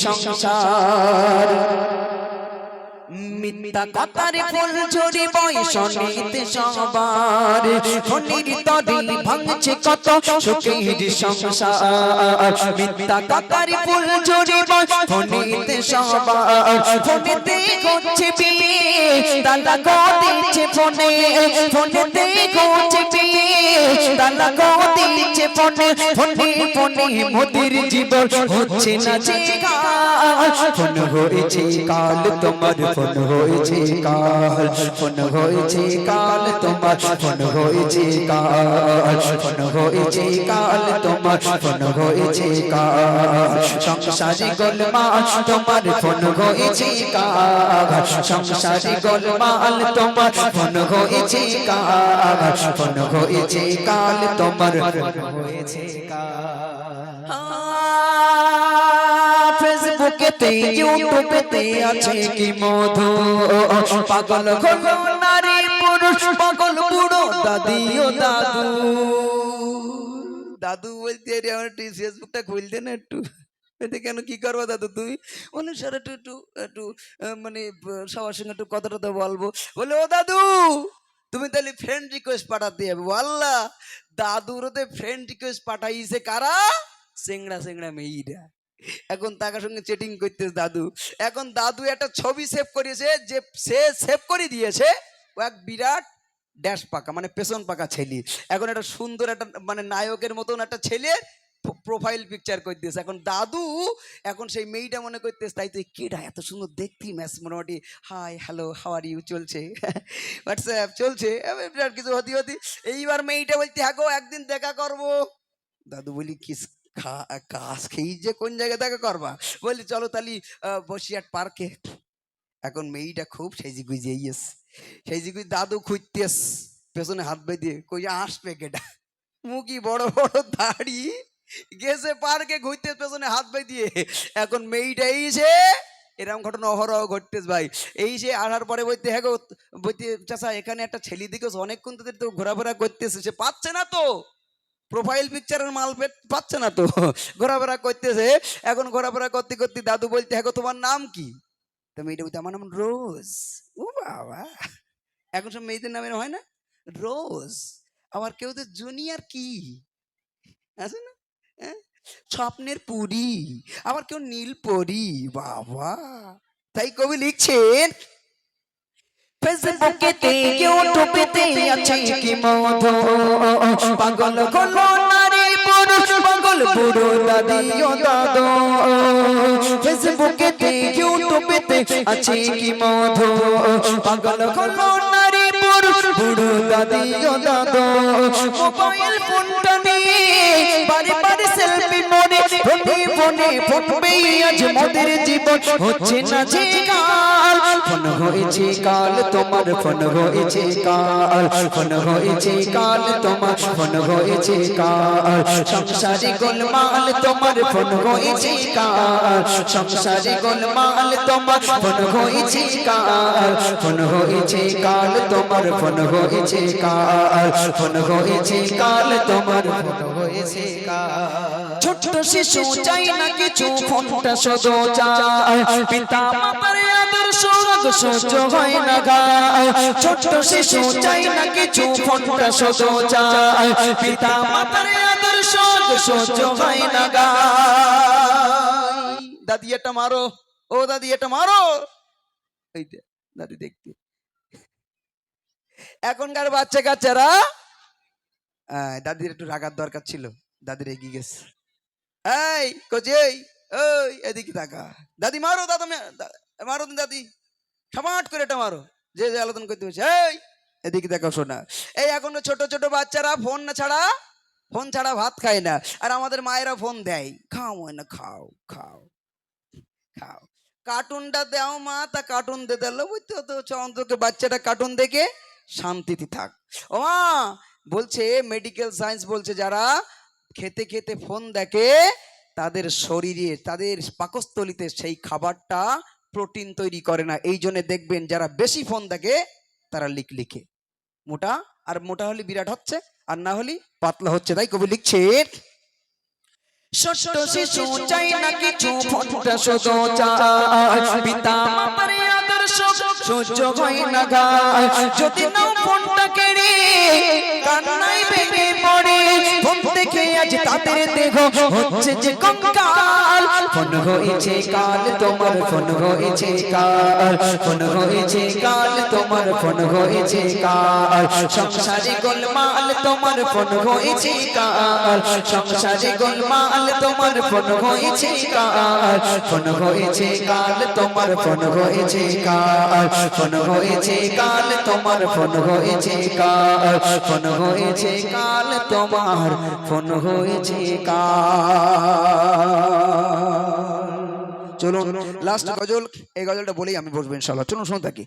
সংসার মিথ্যা কথার ফুল ঝরে বয়সনিতে সবার ফণির তরি ভাঙছে কত সুখের সংসার মিথ্যা কথার ফুল ঝরে বয়সনিতে সবার ফণিতে করছে বিয়ে তালা দিচ্ছে ফোনে ফোনেতে করছে বিয়ে তালা দিচ্ছে ফোনে ফোনে ফোনে মোদের জীবন হচ্ছে না যে ফোন হয়েছে কাল তোমার ফোন হয়েছে কাল ফোন হয়েছে কাল তোমার ফোন হয়েছে কাল ফোন হয়েছে কাল তোমার ফোন হয়েছে কাল সংসারী গোলমাল তোমার ফোন হয়েছে কাল সংসারী গোলমাল তোমার ফোন হয়েছে কাল ফোন হয়েছে কাল তোমার ফোন হয়েছে কাল ফেসবুকেতে ইউটিউবেতে আছে কি মধু পাগল হলো নারী পুরুষ পাগল বুড়ো দাদি ও দাদু দাদু বলতে রে আমার ফেসবুকটা খুলতে না একটু এতে কেন কি করবো দাদু তুমি অনুসার একটু একটু একটু মানে সবার সঙ্গে একটু কথা টথা বলবো বলে ও দাদু তুমি তাহলে ফ্রেন্ড রিকোয়েস্ট পাঠাতে যাবে আল্লাহ দাদুর ওতে ফ্রেন্ড রিকোয়েস্ট পাঠাইছে কারা সেংড়া সেংড়া মেয়েরা এখন তার সঙ্গে চ্যাটিং করতেছে দাদু এখন দাদু একটা ছবি সেভ করিয়েছে যে সে সেভ করে দিয়েছে ও এক বিরাট ড্যাশ পাকা মানে পেছন পাকা ছেলে এখন একটা সুন্দর একটা মানে নায়কের মতন একটা ছেলে প্রোফাইল পিকচার করে দিয়েছে এখন দাদু এখন সেই মেয়েটা মনে করতেছে তাই তুই কেডা এত সুন্দর দেখতি ম্যাচ মোটামুটি hi hello how are you চলছে হোয়াটসঅ্যাপ চলছে বিরাট কিছু হতি হতি এইবার মেয়েটা বলতে হ্যাঁ গো একদিন দেখা করবো দাদু বলি কিস কাজ খেয়ে যে কোন জায়গায় দেখা করবা বলি চলো তাহলে বসিরহাট পার্কে এখন মেয়েটা খুব সেজি গুজিয়ে ইয়েস সেজি গুজি দাদু খুঁজতেস পেছনে হাত বেঁধে কই আসবে কেটা মুখি বড় বড় দাড়ি গেছে পার্কে ঘুরতে পেছনে হাত বেঁধিয়ে এখন মেয়েটা এইছে এরকম ঘটনা অহরহ ঘটতেস ভাই এই সে আসার পরে বলতে হ্যাঁ গো বলতে চাচা এখানে একটা ছেলে দিকে অনেকক্ষণ তাদের তো ঘোরাফেরা করতেছে সে পাচ্ছে না তো প্রোফাইল পিকচারের মাল পাচ্ছে না তো ঘোরাফেরা করতেছে এখন ঘোরাফেরা করতে করতে দাদু বলতে হ্যাঁ তোমার নাম কি তো মেয়েটা বলতে আমার নাম রোজ ও বাবা এখন সব মেয়েদের নামে হয় না রোজ আবার কেউ তো জুনিয়র কি আছে না স্বপ্নের পুরী আবার কেউ নীল পরি বাবা তাই কবি লিখছেন ফেসবুকেতে ইউটিউবেতে আছে কি মধু পাগল হলো নারী পুরুষ পাগল বুড়ো দাদি ও দাদু ফেসবুকেতে ইউটিউবেতে আছে কি মধু পাগল হলো নারী পুরুষ বুড়ো দাদি ও দাদু মোবাইল ফোনটা নিয়ে বারে বারে সেলফি মোড়ে ফোনে ফোনে ফোনবে আজ মোদের জীবন হচ্ছে না যে কাল ফোন হয়েছে কাল তোমার ফোন হয়েছে কাল ফোন হয়েছে কাল তোমার ফোন হয়েছে কাল সংসারে গোলমাল তোমার ফোন হয়েছে কাল সংসারে গোলমাল তোমার ফোন হয়েছে কাল ফোন হয়েছে কাল তোমার ফোন হয়েছে কাল ফোন হয়েছে কাল তোমার ফোন হয়েছে কাল ছোট্ট শিশু চাই না কিছু ফোনটা শুধু চায় পিতা মাতার আদর্শ সহ্য হয় না গায় ছোট্ট শিশু চাই না কিছু ফোনটা শুধু চায় পিতা মাতার আদর্শ সহ্য হয় না গায় দাদি এটা মারো ও দাদি এটা মারো এই দাদি দেখতে এখনকার বাচ্চা কাচ্চারা দাদির একটু রাগার দরকার ছিল দাদির এগিয়ে গেছে এই কোচি ওই এদিকে তাকা দাদি মারো দাদা মারো দাদি সমাট করে এটা মারো যে যে আলোচনা করতে হচ্ছে এই এদিকে দেখো শোনা এই এখন ছোট ছোট বাচ্চারা ফোন ছাড়া ভাত খায় না আর আমাদের মায়েরা ফোন দেয় খাও না খাও খাও খাও কার্টুনটা দাও মা তা কার্টুন দিয়ে দিল বুঝতে তো অন্তত বাচ্চাটা কার্টুন দেখে শান্তিতে থাক ও মা বলছে মেডিকেল সায়েন্স বলছে যারা খেতে খেতে ফোন দেখে তাদের শরীরে তাদের পাকস্থলীতে সেই খাবারটা প্রোটিন তৈরি করে না এই জন্য দেখবেন যারা বেশি ফোন দেখে তারা লিখে মোটা আর মোটা হলে বিরাট হচ্ছে আর না হলে পাতলা হচ্ছে তাই কবি লিখছে ছোট্ট শিশু চাই না কিছু, ফোনটা শুধু চায়, পিতা মাতার আদর্শ সহ্য হয় না গায়। যদি নাও ফোনটা কেড়ে, কান্নায় ভেঙে পড়ে। ফোন দেখে আজ তাদের দেহ হচ্ছে যে কঙ্কাল। ফোন হয়েছে কাল তোমার, ফোন হয়েছে কাল, ফোন হয়েছে কাল তোমার, ফোন হয়েছে কাল। সংসারে গোলমাল তোমার, ফোন হয়েছে কাল। সংসারে গোলমাল তোমার, ফোন হয়েছে কাল। ফোন হয়েছে কাল তোমার, ফোন হয়েছে কাল। ফোন হয়েছে কাল তোমার, ফোন হয়েছে কাল। ফোন হয়েছে কাল তোমার, ফোন হয়েছে কাল। চলুন লাস্ট গজল, এই গজলটা বলেই আমি বসবো ইনশাআল্লাহ। চলুন শুনে থাকি।